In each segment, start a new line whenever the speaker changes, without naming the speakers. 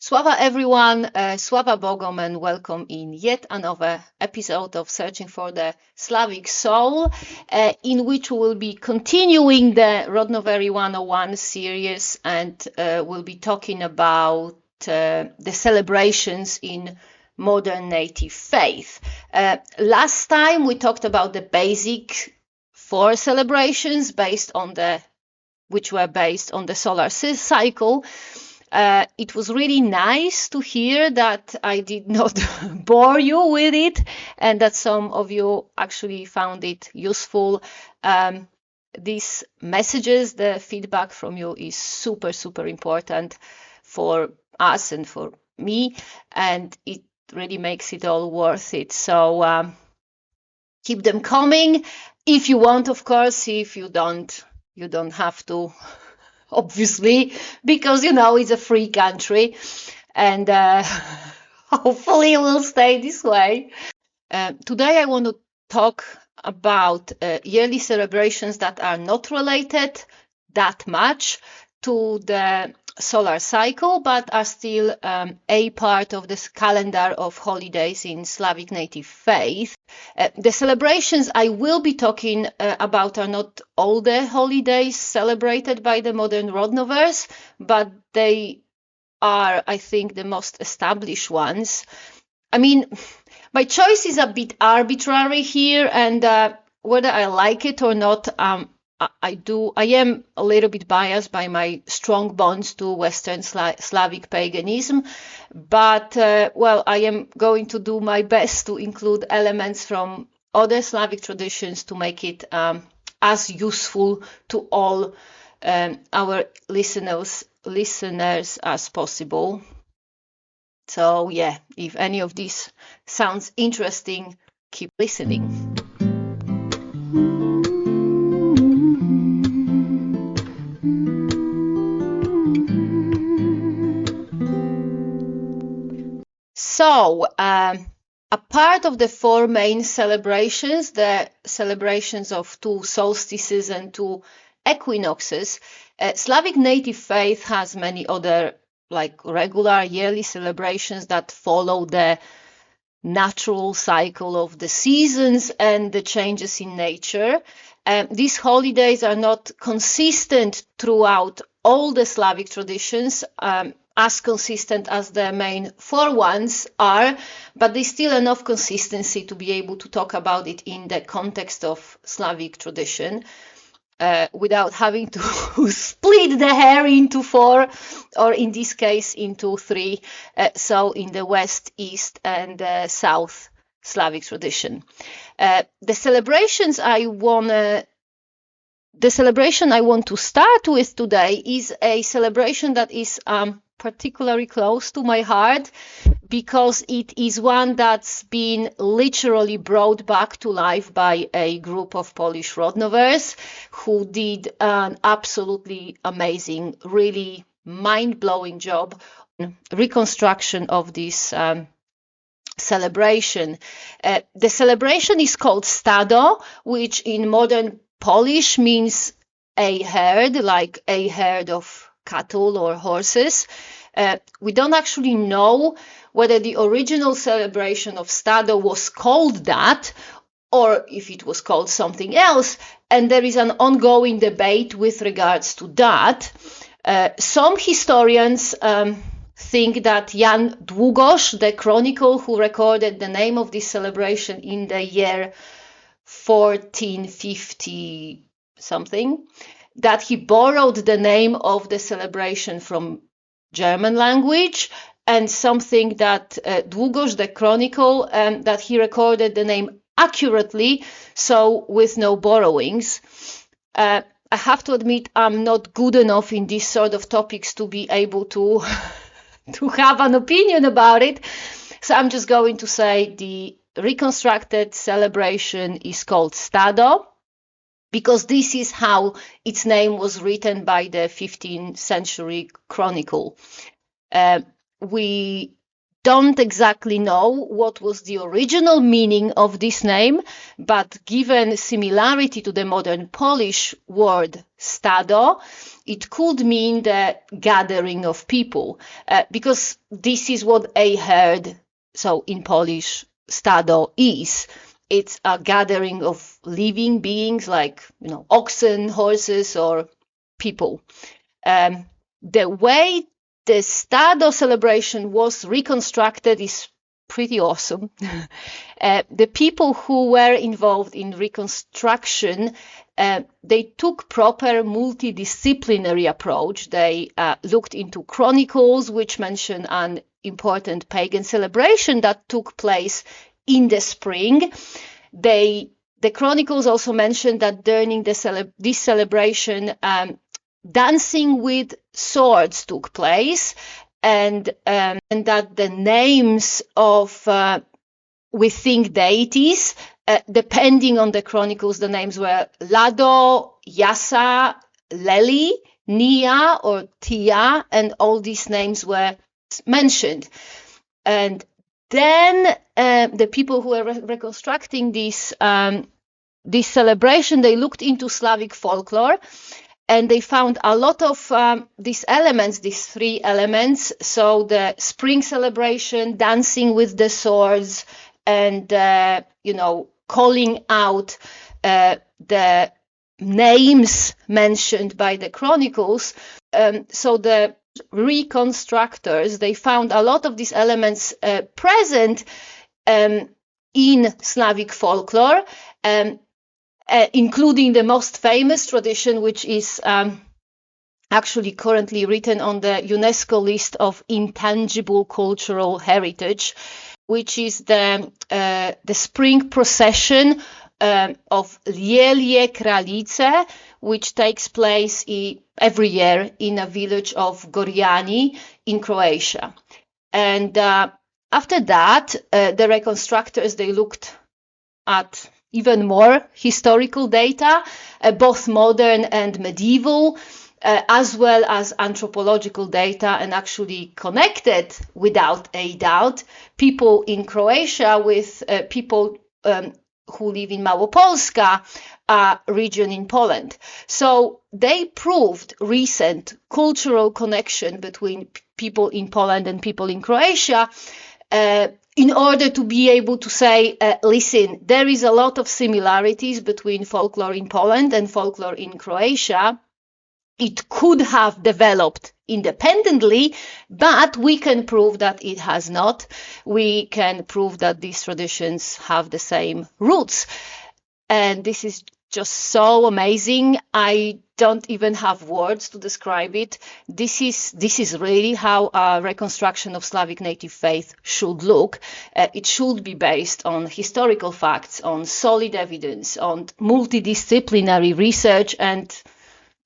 Sława everyone, Sława Bogom, and welcome in yet another episode of Searching for the Slavic Soul, in which we will be continuing the Rodnovery 101 series, and we'll be talking about the celebrations in modern native faith. Last time we talked about the basic 4 celebrations which were based on the solar cycle. It was really nice to hear that I did not bore you with it and that some of you actually found it useful. These messages, the feedback from you is super, super important for us and for me, and it really makes it all worth it. So keep them coming if you want, of course. If you don't, you don't have to. Obviously, because it's a free country, and hopefully it will stay this way. Today I want to talk about yearly celebrations that are not related that much to the solar cycle, but are still a part of this calendar of holidays in Slavic native faith. The celebrations I will be talking about are not all the holidays celebrated by the modern Rodnovers, but they are, I think, the most established ones. I mean, my choice is a bit arbitrary here, and whether I like it or not, I am a little bit biased by my strong bonds to Western Slavic paganism, but I am going to do my best to include elements from other Slavic traditions to make it as useful to all our listeners as possible. So yeah, if any of this sounds interesting, keep listening. So, a part of the 4 main celebrations, the celebrations of 2 solstices and 2 equinoxes, Slavic native faith has many other regular yearly celebrations that follow the natural cycle of the seasons and the changes in nature. These holidays are not consistent throughout all the Slavic traditions, as consistent as the main 4 ones are, but there's still enough consistency to be able to talk about it in the context of Slavic tradition without having to split the hair into 4, or in this case into 3, so in the West, East and South Slavic tradition. The celebration I want to start with today is a celebration that is particularly close to my heart, because it is one that's been literally brought back to life by a group of Polish Rodnovers who did an absolutely amazing, really mind-blowing job on reconstruction of this celebration. The celebration is called Stado, which in modern Polish means a herd, like a herd of cattle or horses. We don't actually know whether the original celebration of Stado was called that, or if it was called something else, and there is an ongoing debate with regards to that. Some historians think that Jan Długosz, the chronicle who recorded the name of this celebration in the year 1450 something, that he borrowed the name of the celebration from German language, and something that Długosz, the chronicle, that he recorded the name accurately, so with no borrowings. I have to admit I'm not good enough in these sort of topics to be able to have an opinion about it, so I'm just going to say the reconstructed celebration is called Stado, because this is how its name was written by the 15th century chronicle. We don't exactly know what was the original meaning of this name, but given similarity to the modern Polish word stado, it could mean the gathering of people, because this is what a herd, so in Polish, stado is. It's a gathering of living beings like, oxen, horses, or people. The way the Stado celebration was reconstructed is pretty awesome. The people who were involved in reconstruction, they took proper multidisciplinary approach. They looked into chronicles, which mention an important pagan celebration that took place in the spring. The chronicles also mentioned that during this celebration, dancing with swords took place, and that the names of we think deities, depending on the chronicles, the names were Lado, Yasa, Leli, Nia, or Tia, and all these names were mentioned. And then the people who were reconstructing this celebration, they looked into Slavic folklore, and they found a lot of these elements, these three elements. So the spring celebration, dancing with the swords, and calling out the names mentioned by the chronicles. So the reconstructors, they found a lot of these elements present in Slavic folklore, including the most famous tradition, which is actually currently written on the UNESCO list of intangible cultural heritage, which is the spring procession of Lielie Kralice, which takes place every year in a village of Goriani in Croatia. And after that, the reconstructors, they looked at even more historical data, both modern and medieval, as well as anthropological data, and actually connected, without a doubt, people in Croatia with people who live in Małopolska, a region in Poland. So they proved recent cultural connection between people in Poland and people in Croatia, in order to be able to say, listen, there is a lot of similarities between folklore in Poland and folklore in Croatia. It could have developed independently, but we can prove that it has not. We can prove that these traditions have the same roots. And this is just so amazing. I don't even have words to describe it. This is really how a reconstruction of Slavic native faith should look. It should be based on historical facts, on solid evidence, on multidisciplinary research, and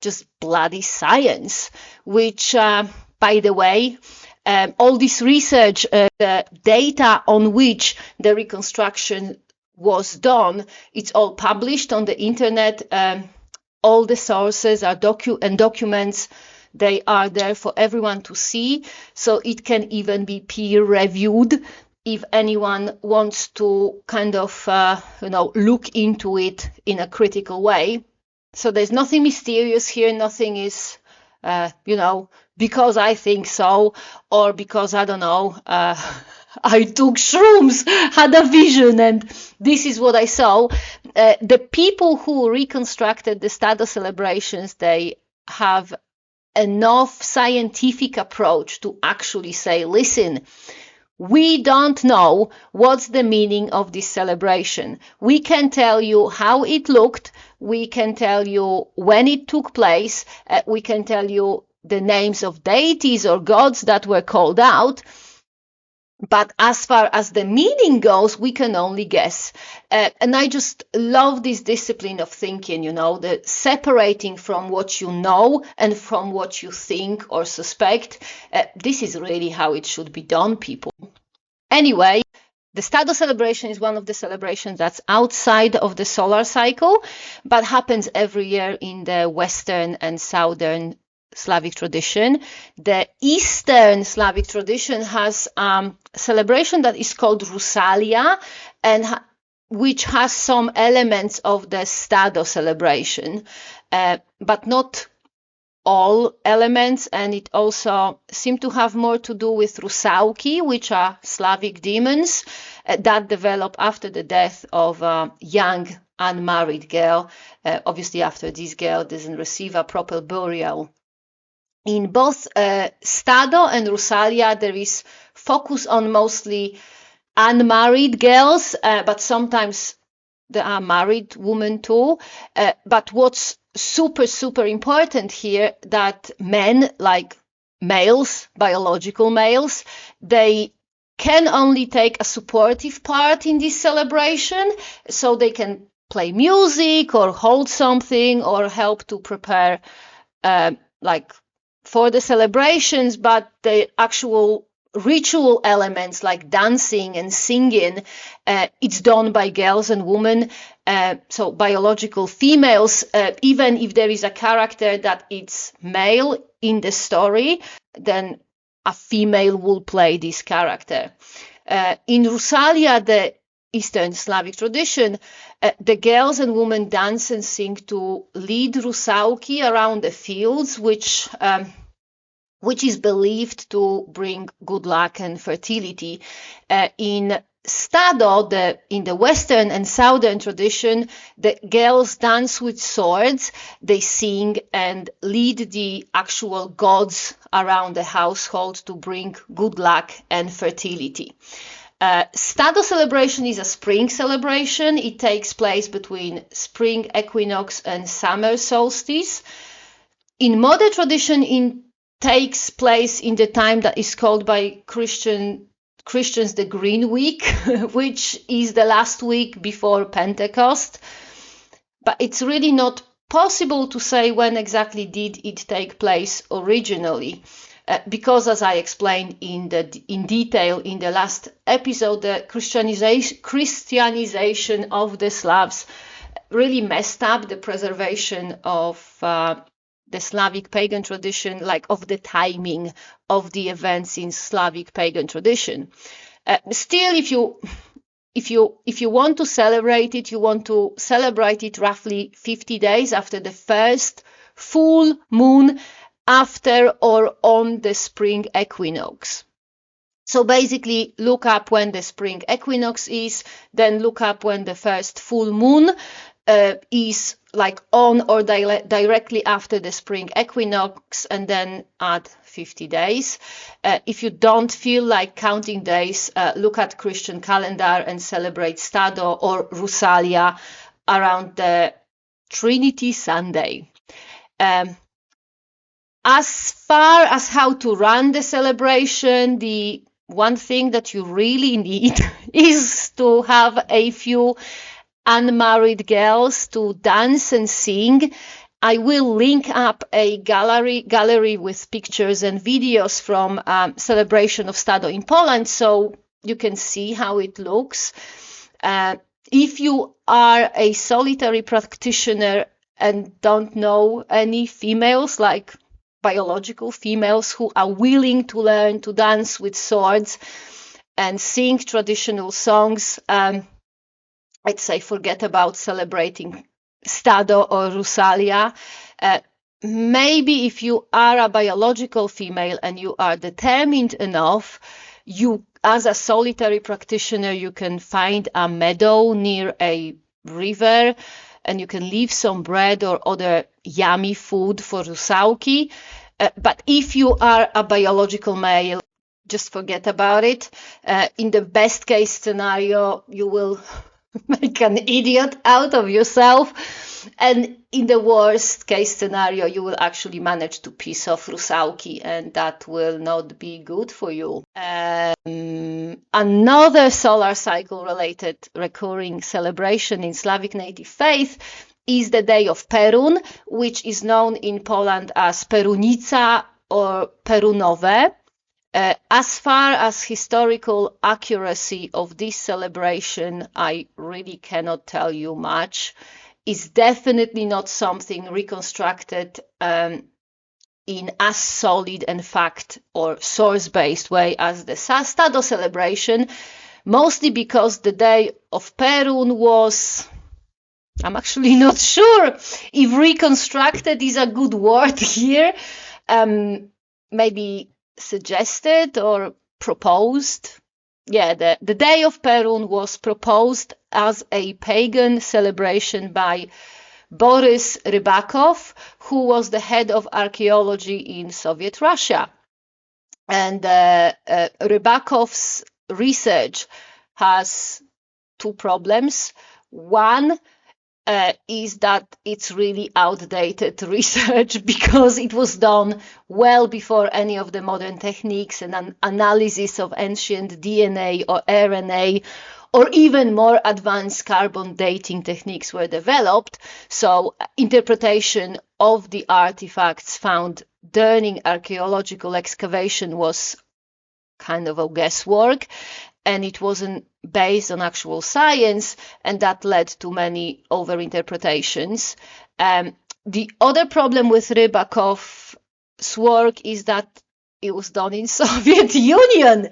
just bloody science, which, by the way, all this research, the data on which the reconstruction was done, it's all published on the internet. All the sources are documents, they are there for everyone to see. So it can even be peer reviewed if anyone wants to kind of, look into it in a critical way. So there's nothing mysterious here. Nothing is, because I think so, or because, I don't know, I took shrooms, had a vision, and this is what I saw. The people who reconstructed the Stado celebrations, they have enough scientific approach to actually say, listen, we don't know what's the meaning of this celebration. We can tell you how it looked. We can tell you when it took place. We can tell you the names of deities or gods that were called out. But as far as the meaning goes, we can only guess. And I just love this discipline of thinking, the separating from what you know and from what you think or suspect. This is really how it should be done, people. Anyway, the Stado celebration is one of the celebrations that's outside of the solar cycle, but happens every year in the Western and Southern Slavic tradition. The Eastern Slavic tradition has a celebration that is called Rusalia, and which has some elements of the Stado celebration, but not all elements, and it also seemed to have more to do with Rusałki, which are Slavic demons that develop after the death of a young unmarried girl, obviously after this girl doesn't receive a proper burial. In both Stado and Rusalia, there is focus on mostly unmarried girls, but sometimes there are married women too. But what's super important here, that men, like males, biological males, they can only take a supportive part in this celebration, so they can play music or hold something or help to prepare like for the celebrations, but the actual ritual elements like dancing and singing, it's done by girls and women, so biological females. Even if there is a character that it's male in the story, then a female will play this character. In Rusalia, the Eastern Slavic tradition, the girls and women dance and sing to lead Rusałki around the fields, which is believed to bring good luck and fertility. In Stado, in the Western and Southern tradition, the girls dance with swords, they sing and lead the actual gods around the household to bring good luck and fertility. Stado celebration is a spring celebration. It takes place between spring equinox and summer solstice. In modern tradition, it takes place in the time that is called by Christians the Green Week, which is the last week before Pentecost. But it's really not possible to say when exactly did it take place originally, because, as I explained in detail in the last episode, the Christianization of the Slavs really messed up the preservation of the Slavic pagan tradition, like of the timing of the events in Slavic pagan tradition. Still, if you want to celebrate it, you want to celebrate it roughly 50 days after the first full moon, after or on the spring equinox. So basically, look up when the spring equinox is, then look up when the first full moon is, like on or directly after the spring equinox, and then add 50 days. If you don't feel like counting days, look at Christian calendar and celebrate Stado or Rusalia around the Trinity Sunday. As far as how to run the celebration, the one thing that you really need is to have a few unmarried girls to dance and sing. I will link up a gallery with pictures and videos from celebration of Stado in Poland, so you can see how it looks. If you are a solitary practitioner and don't know any females, like biological females, who are willing to learn to dance with swords and sing traditional songs, I'd say forget about celebrating Stado or Rusalia. Maybe if you are a biological female and you are determined enough, you, as a solitary practitioner, you can find a meadow near a river and you can leave some bread or other yummy food for Rusałki. But if you are a biological male, just forget about it. In the best case scenario, you will make an idiot out of yourself, and in the worst case scenario, you will actually manage to piss off Rusałki, and that will not be good for you. Another solar cycle related recurring celebration in Slavic native faith is the day of Perun, which is known in Poland as Perunica or Perunowe. As far as historical accuracy of this celebration, I really cannot tell you much. It's definitely not something reconstructed in as solid and fact or source-based way as the Stado celebration, mostly because the day of Perun was, I'm actually not sure if reconstructed is a good word here, maybe suggested or proposed. Yeah, the day of Perun was proposed as a pagan celebration by Boris Rybakov, who was the head of archaeology in Soviet Russia. And Rybakov's research has two problems. One is that it's really outdated research because it was done well before any of the modern techniques and an analysis of ancient DNA or RNA or even more advanced carbon dating techniques were developed. So interpretation of the artifacts found during archaeological excavation was kind of a guesswork, and it wasn't based on actual science, and that led to many overinterpretations. The other problem with Rybakov's work is that it was done in Soviet Union,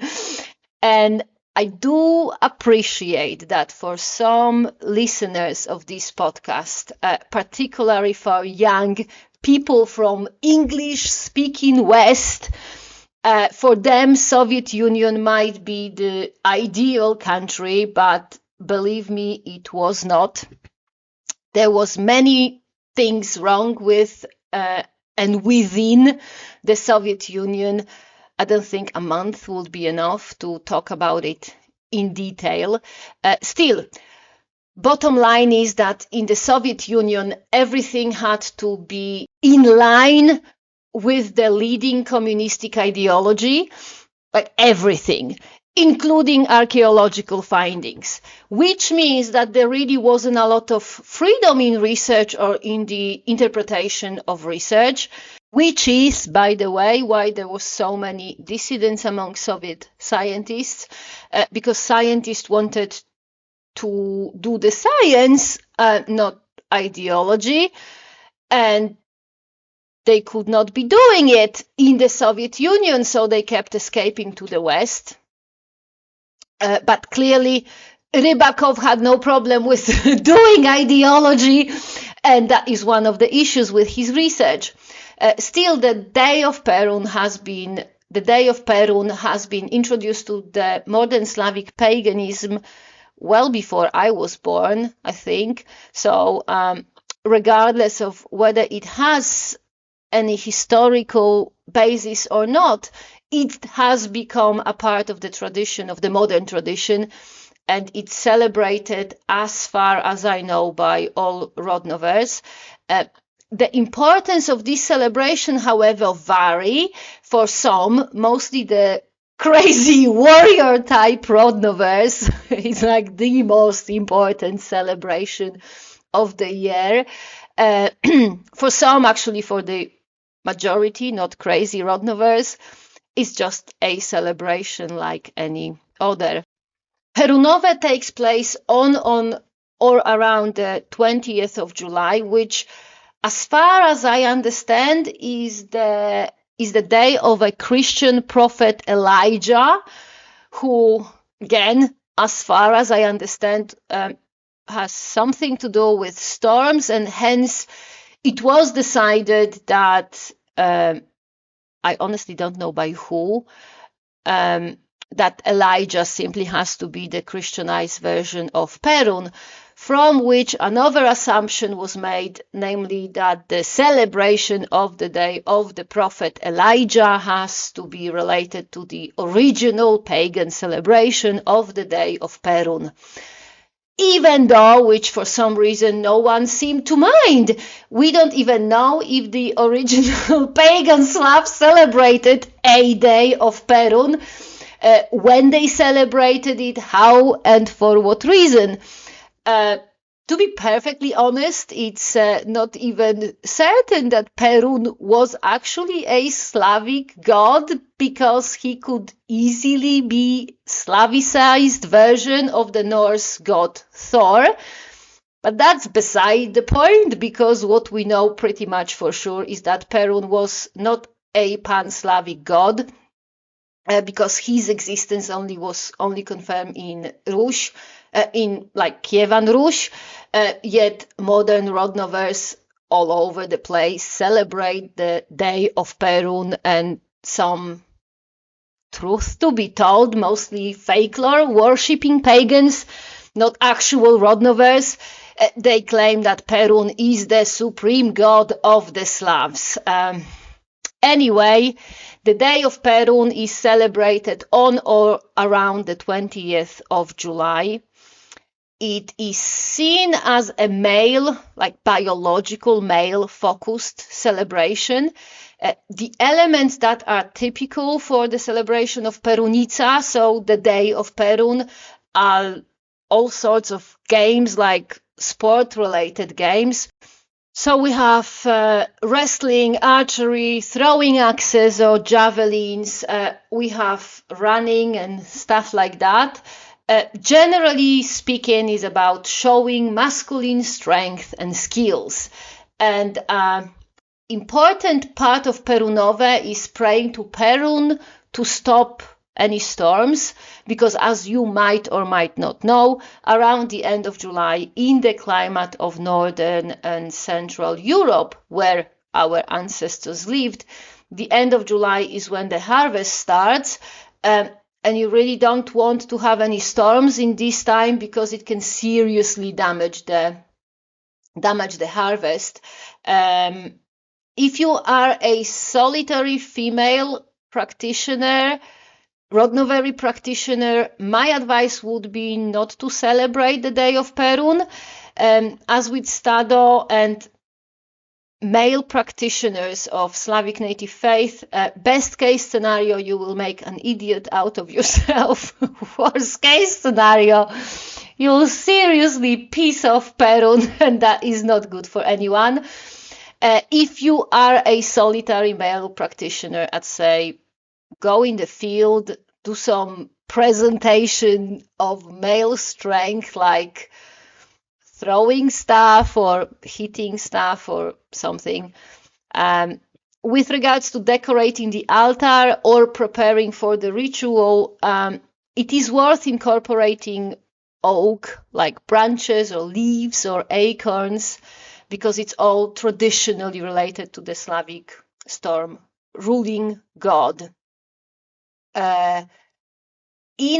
and I do appreciate that for some listeners of this podcast, particularly for young people from English-speaking West, for them, Soviet Union might be the ideal country, but believe me, it was not. There was many things wrong with and within the Soviet Union. I don't think a month would be enough to talk about it in detail. Still, bottom line is that in the Soviet Union, everything had to be in line with the leading communistic ideology, like everything, including archaeological findings, which means that there really wasn't a lot of freedom in research or in the interpretation of research, which is, by the way, why there was so many dissidents among Soviet scientists, because scientists wanted to do the science, not ideology, and they could not be doing it in the Soviet Union, so they kept escaping to the West. But clearly, Rybakov had no problem with doing ideology, and that is one of the issues with his research. Still, the day of Perun has been introduced to the modern Slavic paganism well before I was born, I think. So, regardless of whether it has any historical basis or not, it has become a part of the tradition, of the modern tradition, and it's celebrated, as far as I know, by all Rodnovers. The importance of this celebration, however, vary for some, mostly the crazy warrior type Rodnovers. It's like the most important celebration of the year. For some, actually, for the majority, not crazy Rodnovers, it's just a celebration like any other. Perunove takes place on or around the 20th of July, which, as far as I understand, is the day of a Christian prophet Elijah, who, again, as far as I understand, has something to do with storms, and hence it was decided that, I honestly don't know by who, that Elijah simply has to be the Christianized version of Perun, from which another assumption was made, namely that the celebration of the day of the prophet Elijah has to be related to the original pagan celebration of the day of Perun. Even though, which for some reason no one seemed to mind, we don't even know if the original pagan Slavs celebrated a day of Perun, when they celebrated it, how and for what reason. To be perfectly honest, it's not even certain that Perun was actually a Slavic god, because he could easily be Slavicized version of the Norse god Thor. But that's beside the point, because what we know pretty much for sure is that Perun was not a pan-Slavic god, because his existence was only confirmed in Rus, in like Kievan Rus, yet modern Rodnovers all over the place celebrate the day of Perun, and some truth to be told, mostly folklore, worshipping pagans, not actual Rodnovers. They claim that Perun is the supreme god of the Slavs. Anyway, the day of Perun is celebrated on or around the 20th of July. It is seen as a male, like biological male-focused celebration. The elements that are typical for the celebration of Perunica, so the day of Perun, are all sorts of games, like sport-related games. So we have wrestling, archery, throwing axes or javelins. We have running and stuff like that. Generally speaking, is about showing masculine strength and skills. And important part of Perunove is praying to Perun to stop any storms, because as you might or might not know, around the end of July, in the climate of Northern and Central Europe, where our ancestors lived, the end of July is when the harvest starts, and you really don't want to have any storms in this time, because it can seriously damage the harvest. If you are a solitary female practitioner, Rodnovery practitioner, my advice would be not to celebrate the day of Perun. As with Stado and male practitioners of Slavic native faith, best case scenario, you will make an idiot out of yourself. Worst case scenario, you will seriously piss off Perun, and that is not good for anyone. If you are a solitary male practitioner, I'd say go in the field, do some presentation of male strength, like throwing stuff or hitting stuff or something. With regards to decorating the altar or preparing for the ritual, it is worth incorporating oak, like branches or leaves or acorns, because it's all traditionally related to the Slavic storm ruling god. In,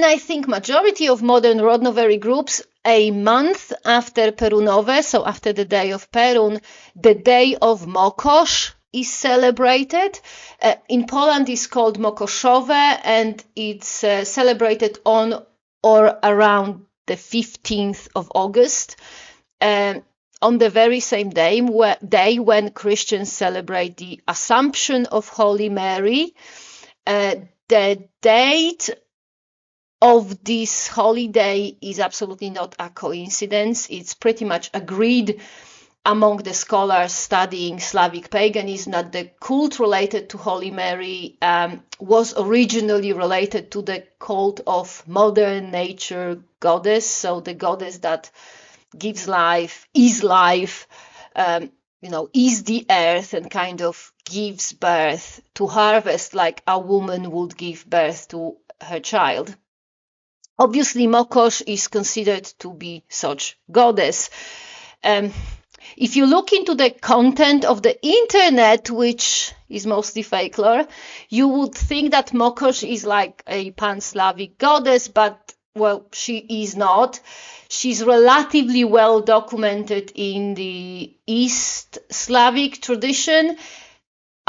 I think, majority of modern Rodnovery groups, a month after Perunove, so after the day of Perun, the day of Mokosz is celebrated. In Poland, it's called Mokoszowe, and it's celebrated on or around the 15th of August, on the very same day when Christians celebrate the Assumption of Holy Mary. The date of this holiday is absolutely not a coincidence. It's pretty much agreed among the scholars studying Slavic paganism that the cult related to Holy Mary was originally related to the cult of Mother Nature goddess, so the goddess that gives life, is the earth, and kind of gives birth to harvest like a woman would give birth to her child. Obviously, Mokosz is considered to be such goddess. If you look into the content of the internet, which is mostly folklore, you would think that Mokosz is like a pan-Slavic goddess, but, well, she is not. She's relatively well documented in the East Slavic tradition.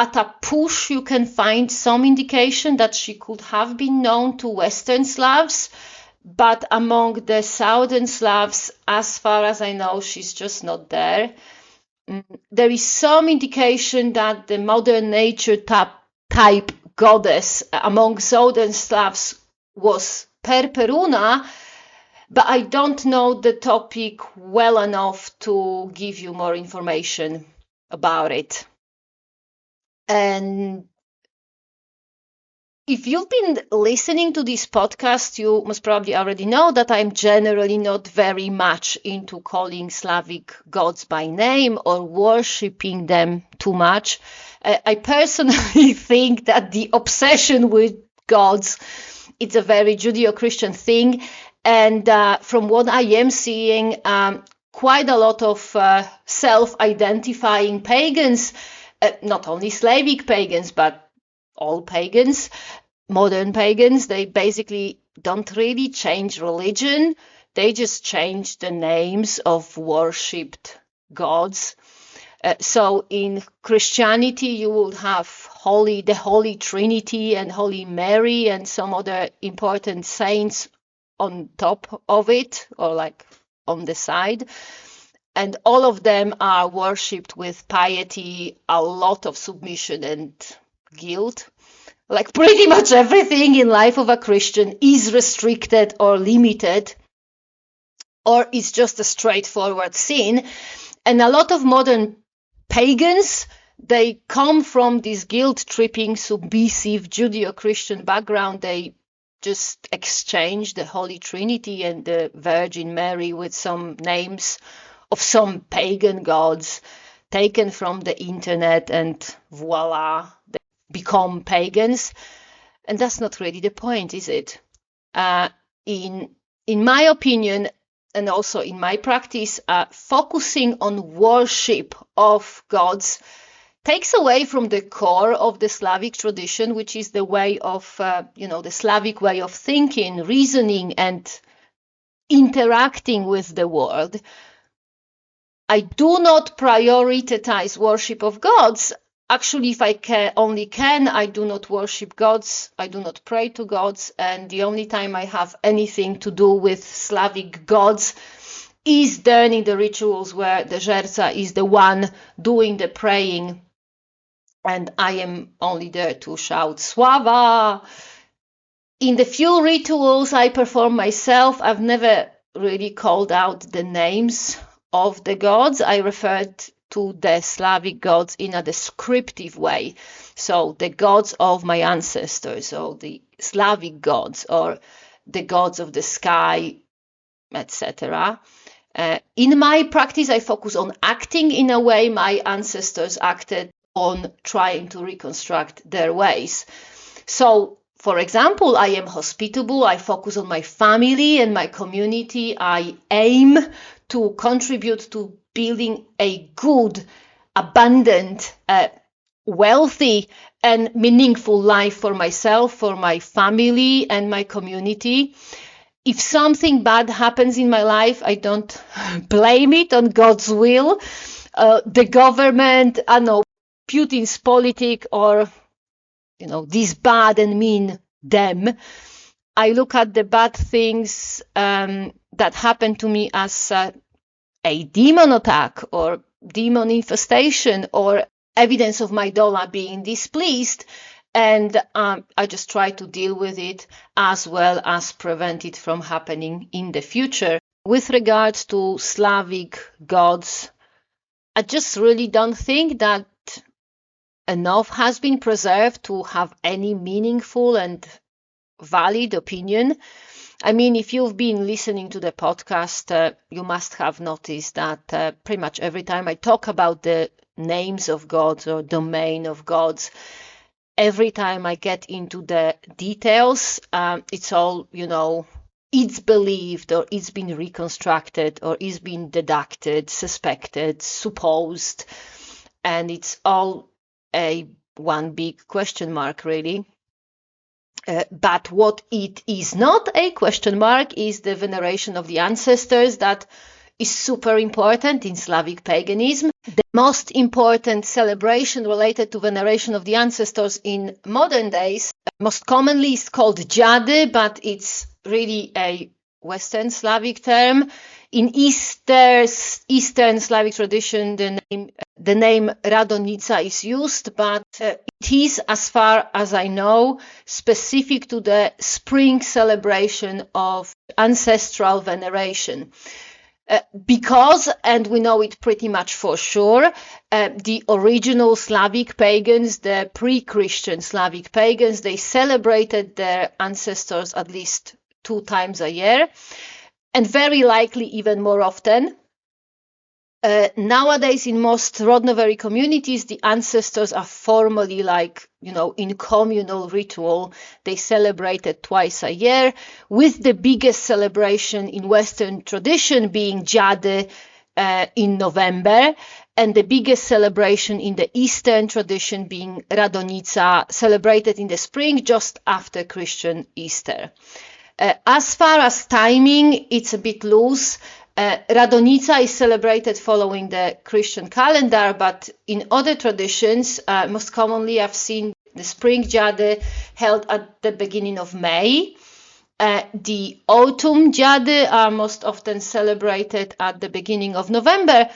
At a push, you can find some indication that she could have been known to Western Slavs, but among the Southern Slavs, as far as I know, she's just not there. There is some indication that the modern nature type goddess among Southern Slavs was Perperuna, but I don't know the topic well enough to give you more information about it. And If you've been listening to this podcast, you must probably already know that I'm generally not very much into calling Slavic gods by name or worshipping them too much. I personally think that the obsession with gods, it's a very Judeo-Christian thing. And from what I am seeing, quite a lot of self-identifying pagans, not only Slavic pagans, but all pagans, modern pagans, they basically don't really change religion. They just change the names of worshipped gods. So in Christianity, you will have the Holy Trinity and Holy Mary and some other important saints on top of it, or like on the side. And all of them are worshipped with piety, a lot of submission and guilt. Like pretty much everything in life of a Christian is restricted or limited, or is just a straightforward sin. And a lot of modern pagans, they come from this guilt-tripping, submissive Judeo-Christian background. They just exchange the Holy Trinity and the Virgin Mary with some names of some pagan gods taken from the internet, and voila, they become pagans. And that's not really the point, is it? In my opinion, and also in my practice, focusing on worship of gods takes away from the core of the Slavic tradition, which is the way of, the Slavic way of thinking, reasoning, and interacting with the world. I do not prioritize worship of gods. Actually, if I can, I do not worship gods. I do not pray to gods. And the only time I have anything to do with Slavic gods is during the rituals where the žerca is the one doing the praying. And I am only there to shout Slava. In the few rituals I perform myself, I've never really called out the names of the gods. I referred to the Slavic gods in a descriptive way. So the gods of my ancestors, or the Slavic gods, or the gods of the sky, etc. In my practice, I focus on acting in a way my ancestors acted, on trying to reconstruct their ways. So, for example, I am hospitable, I focus on my family and my community, I aim to contribute to building a good, abundant, wealthy and meaningful life for myself, for my family and my community. If something bad happens in my life, I don't blame it on God's will, the government, Putin's politic, or, this bad and mean them. I look at the bad things that happen to me as a demon attack or demon infestation or evidence of my Dola being displeased, and I just try to deal with it as well as prevent it from happening in the future. With regards to Slavic gods, I just really don't think that enough has been preserved to have any meaningful and valid opinion. I mean, if you've been listening to the podcast, you must have noticed that pretty much every time I talk about the names of gods or domain of gods, every time I get into the details, it's all, it's believed or it's been reconstructed or it's been deducted, suspected, supposed, and it's all one big question mark, really. But what it is not a question mark is the veneration of the ancestors. That is super important in Slavic paganism. The most important celebration related to veneration of the ancestors in modern days, most commonly is called Dziady, but it's really a Western Slavic term. In Eastern Slavic tradition, the name Radonica is used, but it is, as far as I know, specific to the spring celebration of ancestral veneration. Because, and we know it pretty much for sure, the original Slavic pagans, the pre-Christian Slavic pagans, they celebrated their ancestors at least 2 times a year, and very likely even more often. Nowadays, in most Rodnovery communities, the ancestors are formally, like, in communal ritual. They celebrate it twice a year, with the biggest celebration in Western tradition being Dziady in November, and the biggest celebration in the Eastern tradition being Radonica, celebrated in the spring just after Christian Easter. As far as timing, it's a bit loose. Radonica is celebrated following the Christian calendar, but in other traditions, most commonly I've seen the spring Dziady held at the beginning of May. The autumn Dziady are most often celebrated at the beginning of November.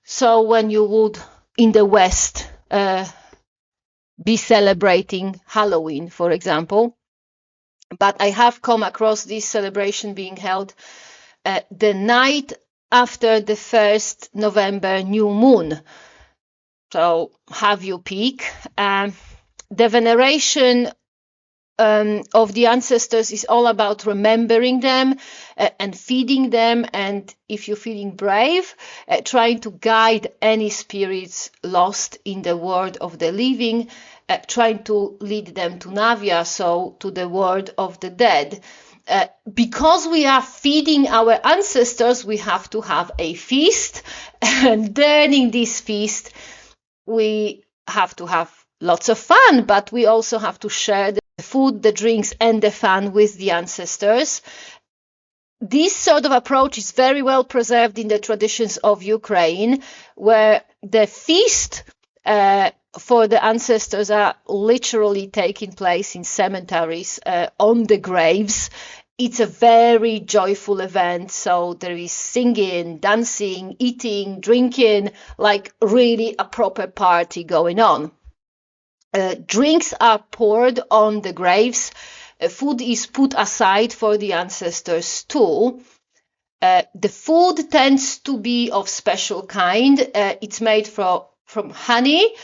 So when you would, in the West, be celebrating Halloween, for example. But I have come across this celebration being held the night after the 1st November new moon. So have you pick. The veneration of the ancestors is all about remembering them and feeding them, and if you're feeling brave, trying to guide any spirits lost in the world of the living, trying to lead them to Navia, so to the world of the dead. Because we are feeding our ancestors, we have to have a feast, and during this feast we have to have lots of fun, but we also have to share the food, the drinks, and the fun with the ancestors. This sort of approach is very well preserved in the traditions of Ukraine, where the feast for the ancestors are literally taking place in cemeteries, on the graves. It's a very joyful event, so there is singing, dancing, eating, drinking, like really a proper party going on. Drinks are poured on the graves. Food is put aside for the ancestors too. The food tends to be of special kind. It's made from honey,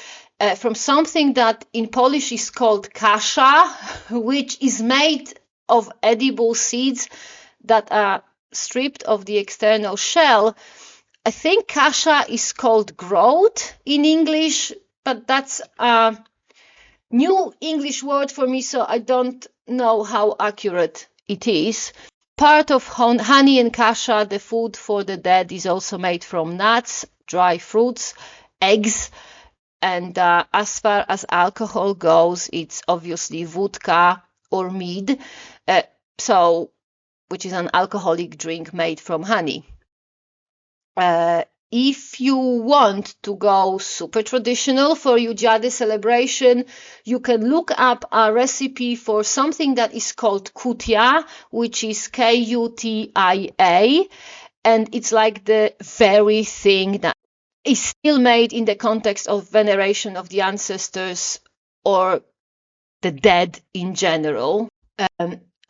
from something that in Polish is called kasha, which is made of edible seeds that are stripped of the external shell. I think kasha is called groat in English, but that's a new English word for me, so I don't know how accurate it is. Part of honey and kasha, the food for the dead, is also made from nuts, dry fruits, eggs, and as far as alcohol goes, it's obviously vodka or mead, which is an alcoholic drink made from honey. If you want to go super traditional for your Dziady celebration, you can look up a recipe for something that is called kutia, which is Kutia, and it's like the very thing that is still made in the context of veneration of the ancestors or the dead in general.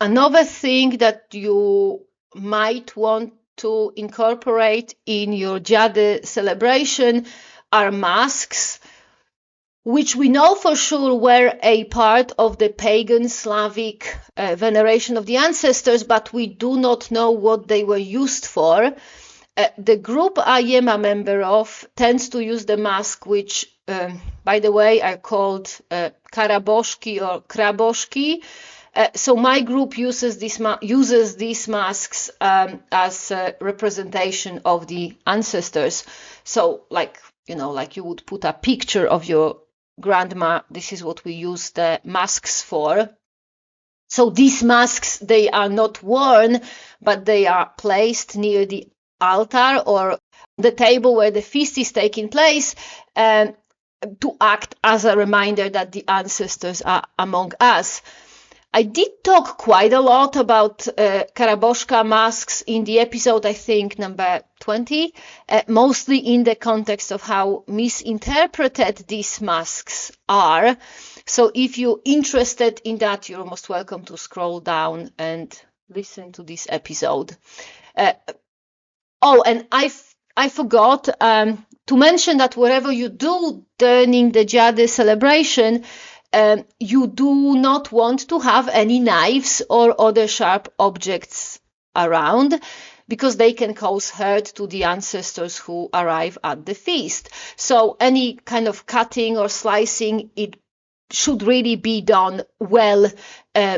Another thing that you might want to incorporate in your Dziady celebration are masks, which we know for sure were a part of the pagan Slavic veneration of the ancestors, but we do not know what they were used for. The group I am a member of tends to use the mask, which, by the way, are called Karaboszki or Kraboszki. So my group uses these masks as a representation of the ancestors. So like you would put a picture of your grandma. This is what we use the masks for. So these masks, they are not worn, but they are placed near the altar or the table where the feast is taking place, to act as a reminder that the ancestors are among us. I did talk quite a lot about Karaboszka masks in the episode, I think, number 20, mostly in the context of how misinterpreted these masks are. So if you're interested in that, you're most welcome to scroll down and listen to this episode. Oh, and I forgot to mention that wherever you do during the Dziady celebration, you do not want to have any knives or other sharp objects around, because they can cause hurt to the ancestors who arrive at the feast. So any kind of cutting or slicing, it should really be done well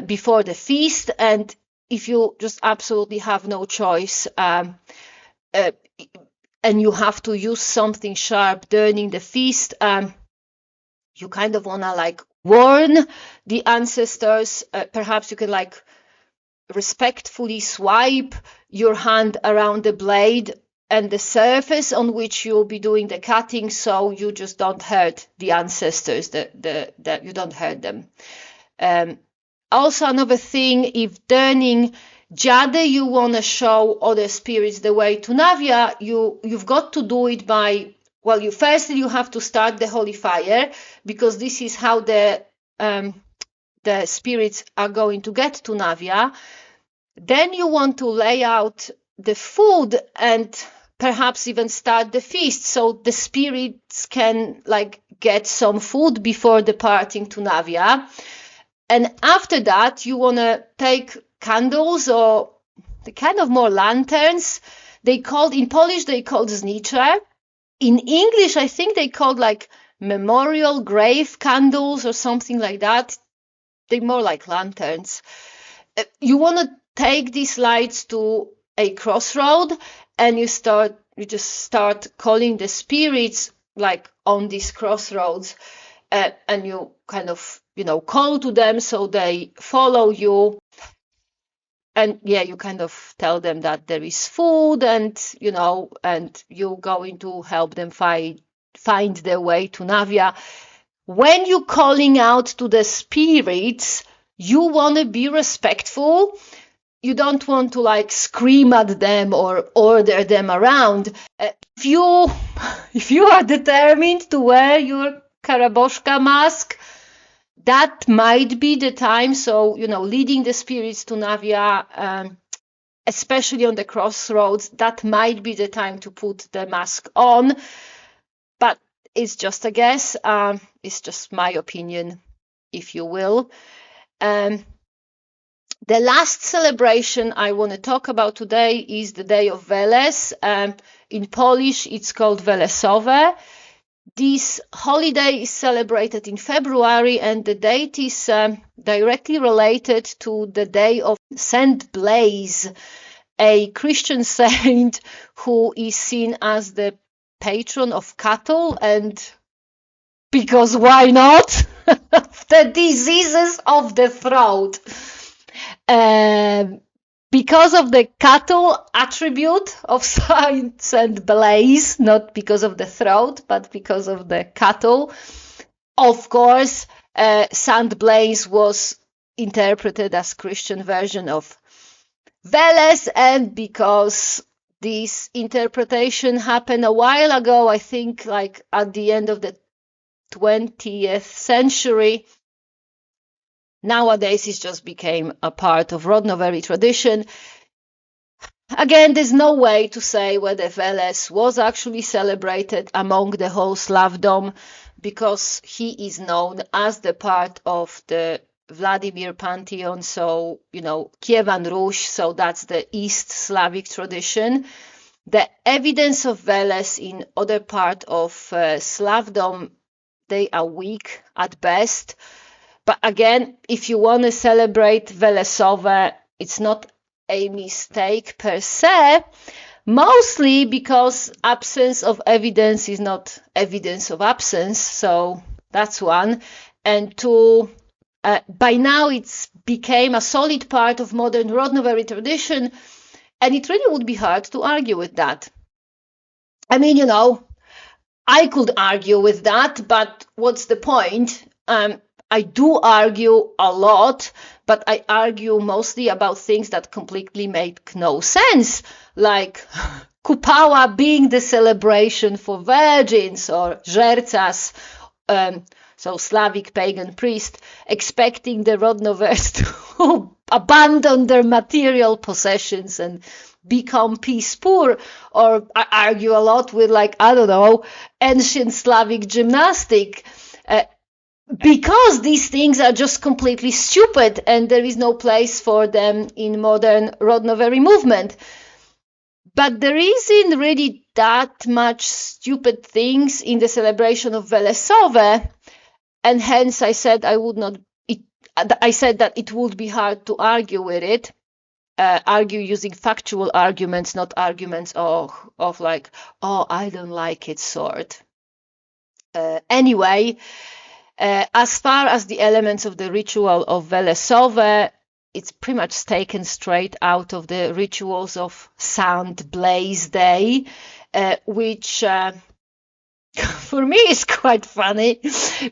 before the feast. And if you just absolutely have no choice, and you have to use something sharp during the feast, you kind of want to like warn the ancestors. Perhaps you can like respectfully swipe your hand around the blade and the surface on which you'll be doing the cutting, so you just don't hurt the ancestors, that you don't hurt them. Also, another thing, if during Dziady you want to show other spirits the way to Navia, you've got to do it by, well, firstly you have to start the holy fire, because this is how the spirits are going to get to Navia. Then you want to lay out the food and perhaps even start the feast, so the spirits can like get some food before departing to Navia. And after that, you want to take candles, or the kind of more lanterns. In Polish, they called znicze. In English, I think they called like memorial grave candles or something like that. They're more like lanterns. You want to take these lights to a crossroad, and you just start calling the spirits like on these crossroads, and you kind of, call to them so they follow you. And yeah, you kind of tell them that there is food, and and you're going to help them find their way to Navia. When you're calling out to the spirits, you want to be respectful. You don't want to like scream at them or order them around. If you are determined to wear your Karaboszka mask, that might be the time. So, leading the spirits to Navia, especially on the crossroads, that might be the time to put the mask on. But it's just a guess. It's just my opinion, if you will. The last celebration I want to talk about today is the day of Veles. In Polish, it's called Velesowe. This holiday is celebrated in February, and the date is directly related to the day of Saint Blaise, a Christian saint who is seen as the patron of cattle, and because why not? The diseases of the throat. Because of the cattle attribute of Saint Blaise, not because of the throat, but because of the cattle. Of course, Saint Blaise was interpreted as Christian version of Veles, and because this interpretation happened a while ago, I think like at the end of the 20th century, nowadays it just became a part of Rodnovery tradition. Again, there's no way to say whether Veles was actually celebrated among the whole Slavdom, because he is known as the part of the Vladimir pantheon, so, Kievan Rus, so that's the East Slavic tradition. The evidence of Veles in other part of Slavdom, they are weak at best. But again, if you want to celebrate Velesowe, it's not a mistake per se, mostly because absence of evidence is not evidence of absence. So that's one. And two, by now it's became a solid part of modern Rodnovery tradition, and it really would be hard to argue with that. I mean, I could argue with that, but what's the point? I do argue a lot, but I argue mostly about things that completely make no sense, like Kupała being the celebration for virgins, or Żercas, so Slavic pagan priest, expecting the Rodnovers to abandon their material possessions and become peace poor, or argue a lot with, like, I don't know, ancient Slavic gymnastic, because these things are just completely stupid and there is no place for them in modern Rodnovery movement. But there isn't really that much stupid things in the celebration of Welesove, and hence I said that it would be hard to argue with it, argue using factual arguments, not arguments of like, oh, I don't like it sort. Anyway, as far as the elements of the ritual of Welesove, it's pretty much taken straight out of the rituals of Sand Blaze Day, which for me is quite funny,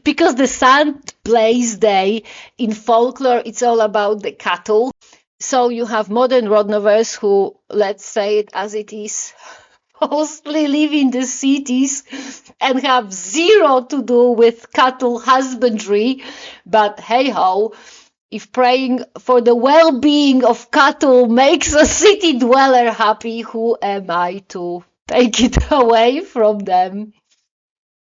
because the Sand Blaze Day in folklore, it's all about the cattle. So you have modern Rodnovers who, let's say it as it is, mostly live in the cities and have zero to do with cattle husbandry, but hey ho, if praying for the well-being of cattle makes a city dweller happy, who am I to take it away from them?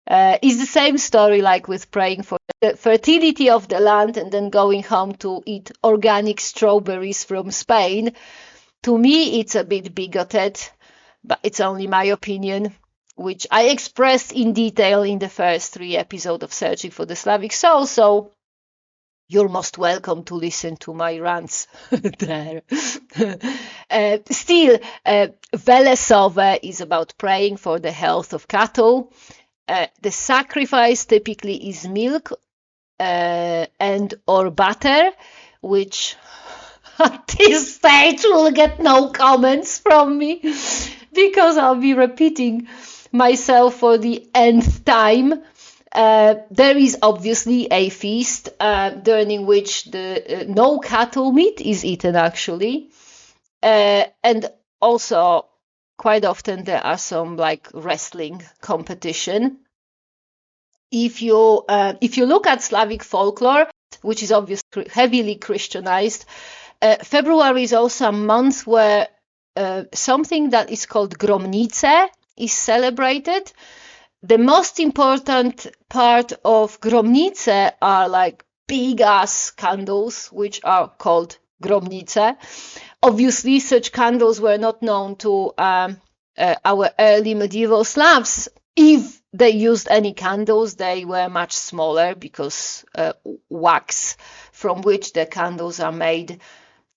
It's the same story like with praying for the fertility of the land and then going home to eat organic strawberries from Spain. To me, it's a bit bigoted, but it's only my opinion, which I expressed in detail in the first 3 episodes of Searching for the Slavic Soul, so you're most welcome to listen to my rants there. Still, Welesove is about praying for the health of cattle. The sacrifice typically is milk and or butter, which at this stage will get no comments from me, because I'll be repeating myself for the nth time. There is obviously a feast during which no cattle meat is eaten, actually, and also quite often there are some like wrestling competition. If you look at Slavic folklore, which is obviously heavily Christianized, February is also a month where something that is called Gromnice is celebrated. The most important part of Gromnice are like big ass candles, which are called Gromnice. Obviously, such candles were not known to our early medieval Slavs. If they used any candles, they were much smaller, because wax from which the candles are made,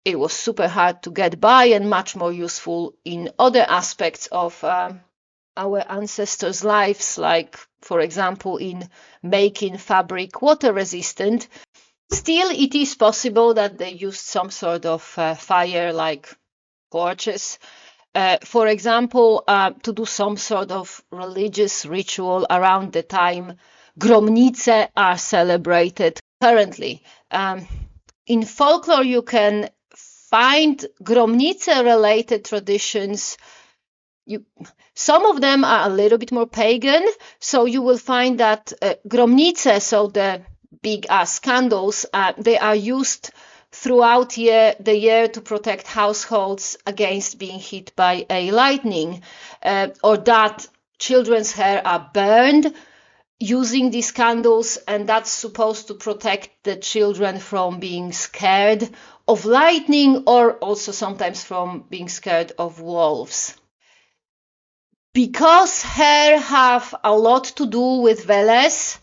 it was super hard to get by and much more useful in other aspects of our ancestors' lives, like, for example, in making fabric water resistant. Still, it is possible that they used some sort of fire, like torches, for example, to do some sort of religious ritual around the time Gromnice are celebrated currently. In folklore, you can find Gromnice-related traditions. Some of them are a little bit more pagan, so you will find that Gromnice, so the big-ass candles, they are used throughout the year to protect households against being hit by a lightning, or that children's hair are burned using these candles, and that's supposed to protect the children from being scared of lightning, or also sometimes from being scared of wolves. Because hair have a lot to do with Veles,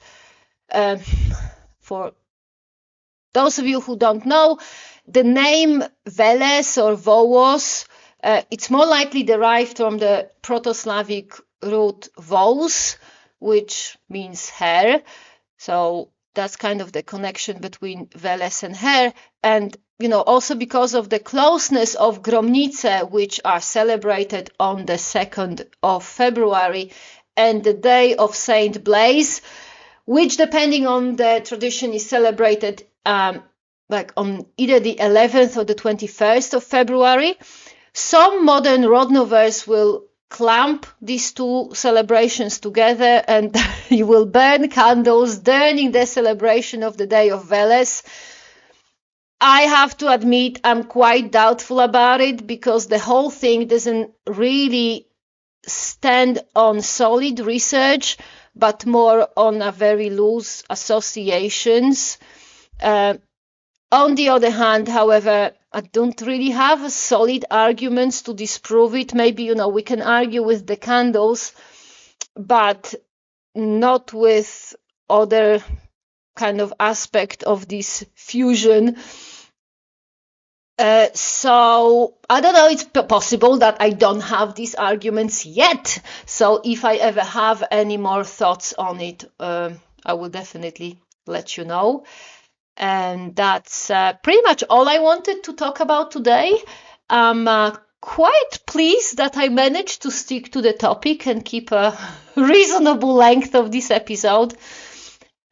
for those of you who don't know, the name Veles or Volos, it's more likely derived from the Proto-Slavic root Vos, which means hair. So that's kind of the connection between Veles and hair. And, also because of the closeness of Gromnice, which are celebrated on the 2nd of February, and the day of Saint Blaise, which, depending on the tradition, is celebrated like on either the 11th or the 21st of February. Some modern Rodnovers will clamp these two celebrations together, and you will burn candles during the celebration of the day of Veles. I have to admit I'm quite doubtful about it, because the whole thing doesn't really stand on solid research, but more on a very loose associations. On the other hand, however, I don't really have solid arguments to disprove it. Maybe, we can argue with the candles, but not with other kind of aspect of this fusion. So I don't know, it's possible that I don't have these arguments yet. So if I ever have any more thoughts on it, I will definitely let you know. And that's pretty much all I wanted to talk about today. I'm quite pleased that I managed to stick to the topic and keep a reasonable length of this episode.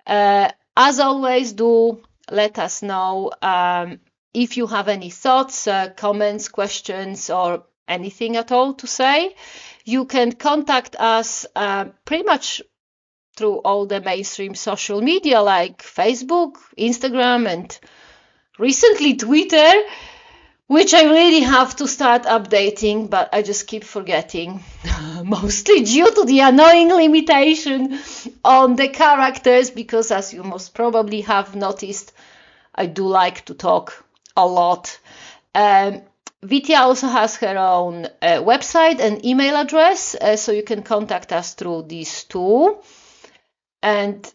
As always, do let us know if you have any thoughts, comments, questions, or anything at all to say. You can contact us pretty much through all the mainstream social media like Facebook, Instagram, and recently Twitter, which I really have to start updating, but I just keep forgetting, mostly due to the annoying limitation on the characters, because as you most probably have noticed, I do like to talk a lot. Witia also has her own website and email address, so you can contact us through these two. And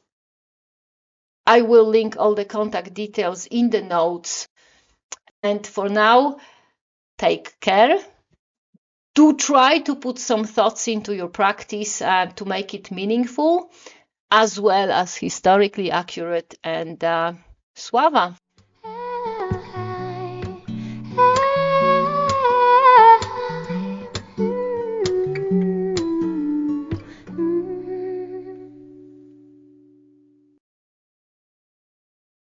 I will link all the contact details in the notes. And for now, take care. Do try to put some thoughts into your practice to make it meaningful, as well as historically accurate. And Sława!